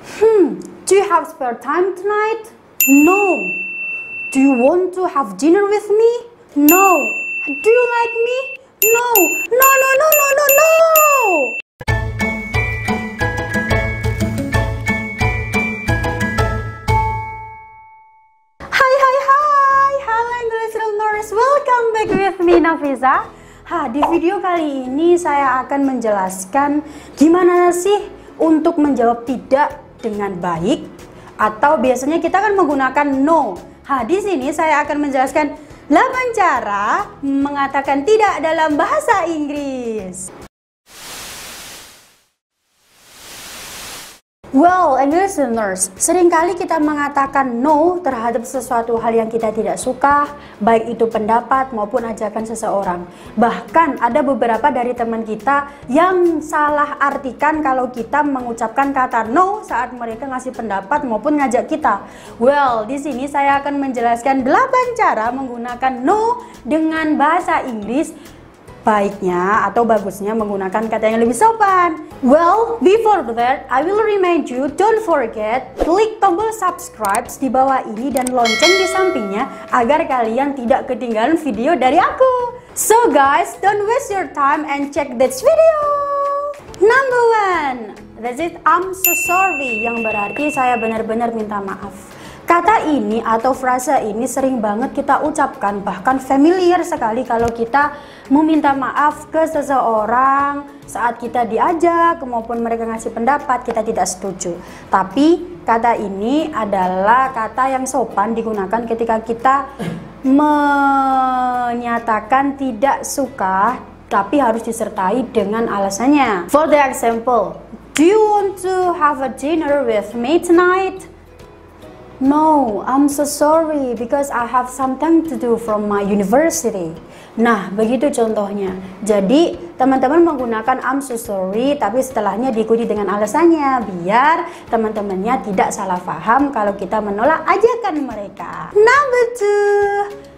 Do you have spare time tonight? No. Do you want to have dinner with me? No. Do you like me? No. No, no, no, no, no, no. Hai. Halo English Learners. Welcome back with me, Nafisa. Di video kali ini saya akan menjelaskan gimana sih untuk menjawab tidak dengan baik, atau biasanya kita kan menggunakan no. Di sini saya akan menjelaskan 8 cara mengatakan tidak dalam bahasa Inggris. Well, English learners, seringkali kita mengatakan no terhadap sesuatu hal yang kita tidak suka, baik itu pendapat maupun ajakan seseorang. Bahkan ada beberapa dari teman kita yang salah artikan kalau kita mengucapkan kata no saat mereka ngasih pendapat maupun ngajak kita. Well, di sini saya akan menjelaskan 8 cara menggunakan no dengan bahasa Inggris. Baiknya atau bagusnya menggunakan kata yang lebih sopan. Well, before that, I will remind you, don't forget, klik tombol subscribe di bawah ini dan lonceng di sampingnya agar kalian tidak ketinggalan video dari aku. So guys, don't waste your time and check this video. Number 1, that's it, I'm so sorry, yang berarti saya benar-benar minta maaf. Kata ini atau frasa ini sering banget kita ucapkan, bahkan familiar sekali kalau kita meminta maaf ke seseorang saat kita diajak maupun mereka ngasih pendapat kita tidak setuju. Tapi kata ini adalah kata yang sopan digunakan ketika kita menyatakan tidak suka, tapi harus disertai dengan alasannya. For the example, do you want to have a dinner with me tonight? No, I'm so sorry because I have something to do from my university. Nah, begitu contohnya. Jadi, teman-teman menggunakan I'm so sorry, tapi setelahnya diikuti dengan alasannya, biar teman-temannya tidak salah paham kalau kita menolak ajakan mereka. Number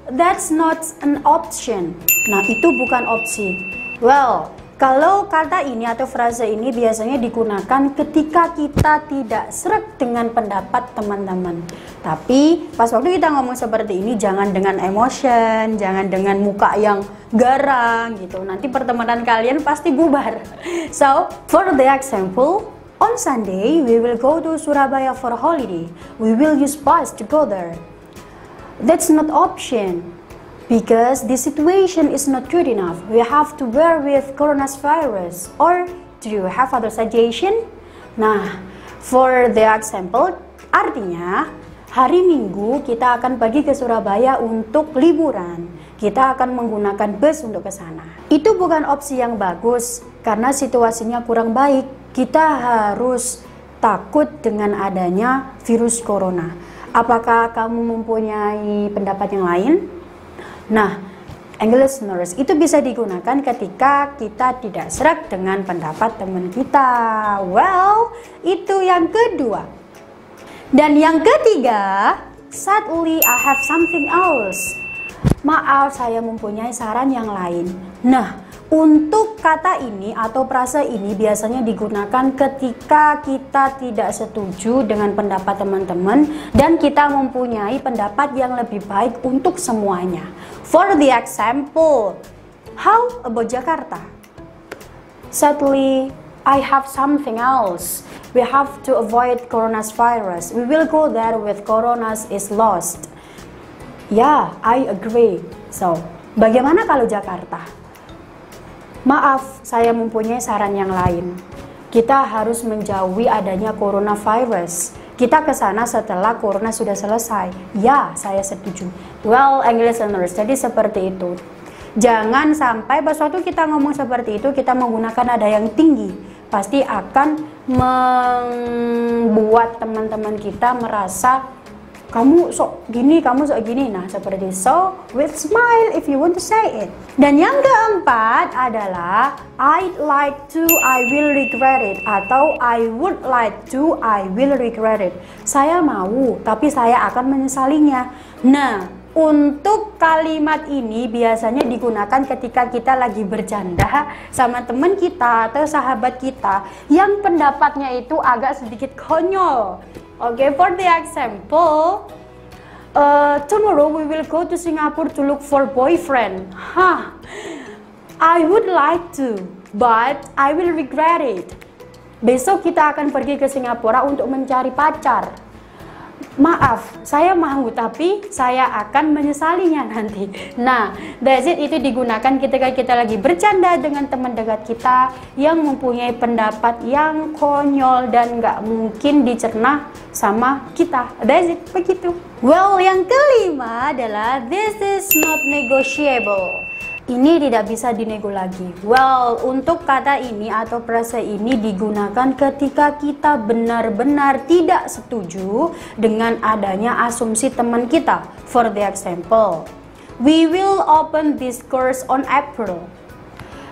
2, that's not an option. Nah, itu bukan opsi. Well, kalau kata ini atau frase ini biasanya digunakan ketika kita tidak sreg dengan pendapat teman-teman. Tapi pas waktu kita ngomong seperti ini jangan dengan emotion, jangan dengan muka yang garang gitu. Nanti pertemanan kalian pasti bubar. So, for the example, on Sunday we will go to Surabaya for a holiday. We will use bus to go there. That's not option. Because the situation is not good enough, we have to bear with coronavirus. Or do you have other suggestion? Nah, for the example, artinya hari Minggu kita akan pergi ke Surabaya untuk liburan. Kita akan menggunakan bus untuk ke sana. Itu bukan opsi yang bagus karena situasinya kurang baik. Kita harus takut dengan adanya virus corona. Apakah kamu mempunyai pendapat yang lain? Nah, English learners, itu bisa digunakan ketika kita tidak sreg dengan pendapat teman kita. Well, itu yang kedua. Dan yang ketiga, sadly I have something else. Maaf, saya mempunyai saran yang lain. Nah, untuk kata ini atau frasa ini biasanya digunakan ketika kita tidak setuju dengan pendapat teman-teman dan kita mempunyai pendapat yang lebih baik untuk semuanya. For the example, how about Jakarta? Sadly, I have something else. We have to avoid coronavirus. We will go there with corona is lost. Yeah, I agree. So, bagaimana kalau Jakarta? Maaf, saya mempunyai saran yang lain. Kita harus menjauhi adanya coronavirus. Kita ke sana setelah corona sudah selesai. Ya, saya setuju. Well, English learners, jadi seperti itu. Jangan sampai pas waktu kita ngomong seperti itu, kita menggunakan nada yang tinggi. Pasti akan membuat teman-teman kita merasa kamu sok gini, kamu sok gini. Nah, seperti so, with smile if you want to say it. Dan yang keempat adalah I'd like to, I will regret it. Atau I would like to, I will regret it. Saya mau, tapi saya akan menyesalinya. Nah, Untuk kalimat ini biasanya digunakan ketika kita lagi bercanda sama teman kita atau sahabat kita yang pendapatnya itu agak sedikit konyol. Okay, for the example, tomorrow we will go to Singapore to look for boyfriend. I would like to, but I will regret it. Besok kita akan pergi ke Singapura untuk mencari pacar. Maaf, saya mau, tapi saya akan menyesalinya nanti. Nah, that's it. Itu digunakan ketika kita lagi bercanda dengan teman dekat kita yang mempunyai pendapat yang konyol dan nggak mungkin dicerna sama kita. That's it, begitu. Well, yang kelima adalah this is not negotiable. Ini tidak bisa dinego lagi. Well, untuk kata ini atau frase ini digunakan ketika kita benar-benar tidak setuju dengan adanya asumsi teman kita. For the example, we will open this course on April.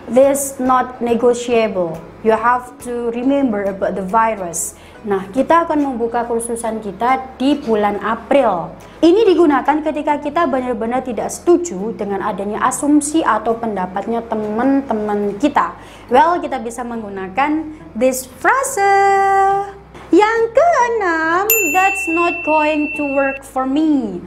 This not negotiable. You have to remember about the virus. Nah, kita akan membuka kursusan kita di bulan April. Ini digunakan ketika kita benar-benar tidak setuju dengan adanya asumsi atau pendapatnya teman-teman kita. Well, kita bisa menggunakan this phrase. Yang keenam, that's not going to work for me.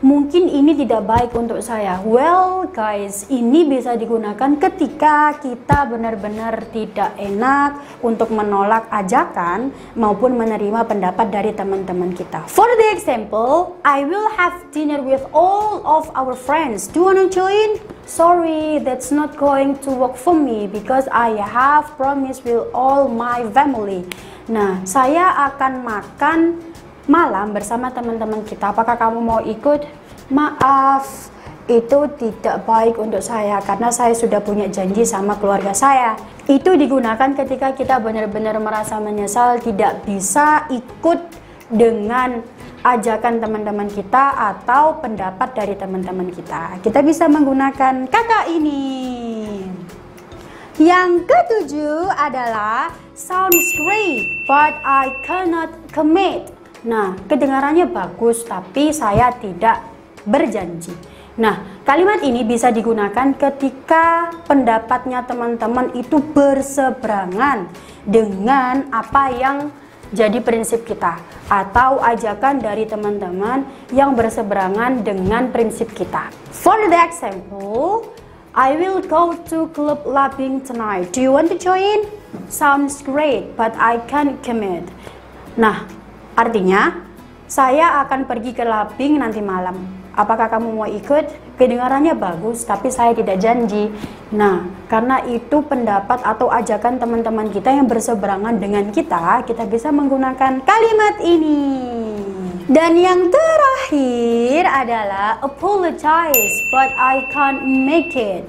Mungkin ini tidak baik untuk saya. Well guys, ini bisa digunakan ketika kita benar-benar tidak enak untuk menolak ajakan maupun menerima pendapat dari teman-teman kita. For the example, I will have dinner with all of our friends. Do you want to join? Sorry, that's not going to work for me because I have promised with all my family. Nah, saya akan makan malam bersama teman-teman kita. Apakah kamu mau ikut? Maaf, itu tidak baik untuk saya karena saya sudah punya janji sama keluarga saya. Itu digunakan ketika kita benar-benar merasa menyesal tidak bisa ikut dengan ajakan teman-teman kita atau pendapat dari teman-teman kita. Kita bisa menggunakan kata ini. Yang ketujuh adalah sounds great but I cannot commit. Nah, kedengarannya bagus tapi saya tidak berjanji. Nah, kalimat ini bisa digunakan ketika pendapatnya teman-teman itu berseberangan dengan apa yang jadi prinsip kita atau ajakan dari teman-teman yang berseberangan dengan prinsip kita. For the example, I will go to club clubbing tonight. Do you want to join? Sounds great, but I can't commit. Nah, artinya saya akan pergi ke clubbing nanti malam. Apakah kamu mau ikut? Kedengarannya bagus, tapi saya tidak janji. Nah, karena itu pendapat atau ajakan teman-teman kita yang berseberangan dengan kita bisa menggunakan kalimat ini. Dan yang terakhir adalah apologize, but I can't make it.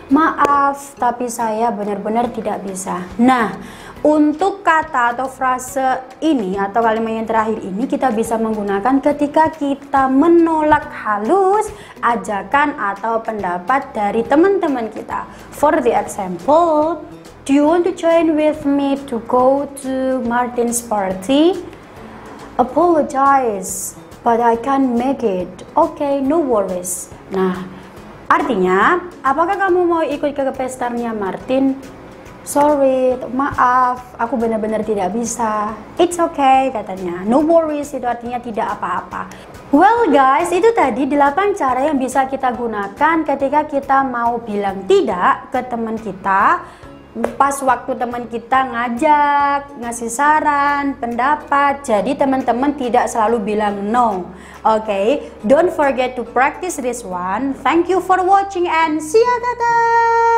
Maaf, tapi saya benar-benar tidak bisa. Nah, untuk kata atau frase ini atau kalimat yang terakhir ini kita bisa menggunakan ketika kita menolak halus ajakan atau pendapat dari teman-teman kita. For the example, do you want to join with me to go to Martin's party? Apologize, but I can't make it. Okay, no worries. Nah, artinya, apakah kamu mau ikut ke pestanya Martin? Sorry, maaf, aku benar-benar tidak bisa. It's okay katanya. No worries itu artinya tidak apa-apa. Well guys, itu tadi 8 cara yang bisa kita gunakan ketika kita mau bilang tidak ke teman kita pas waktu teman kita ngajak, ngasih saran, pendapat. Jadi teman-teman tidak selalu bilang no. Okay, don't forget to practice this one. Thank you for watching and see ya, dadah.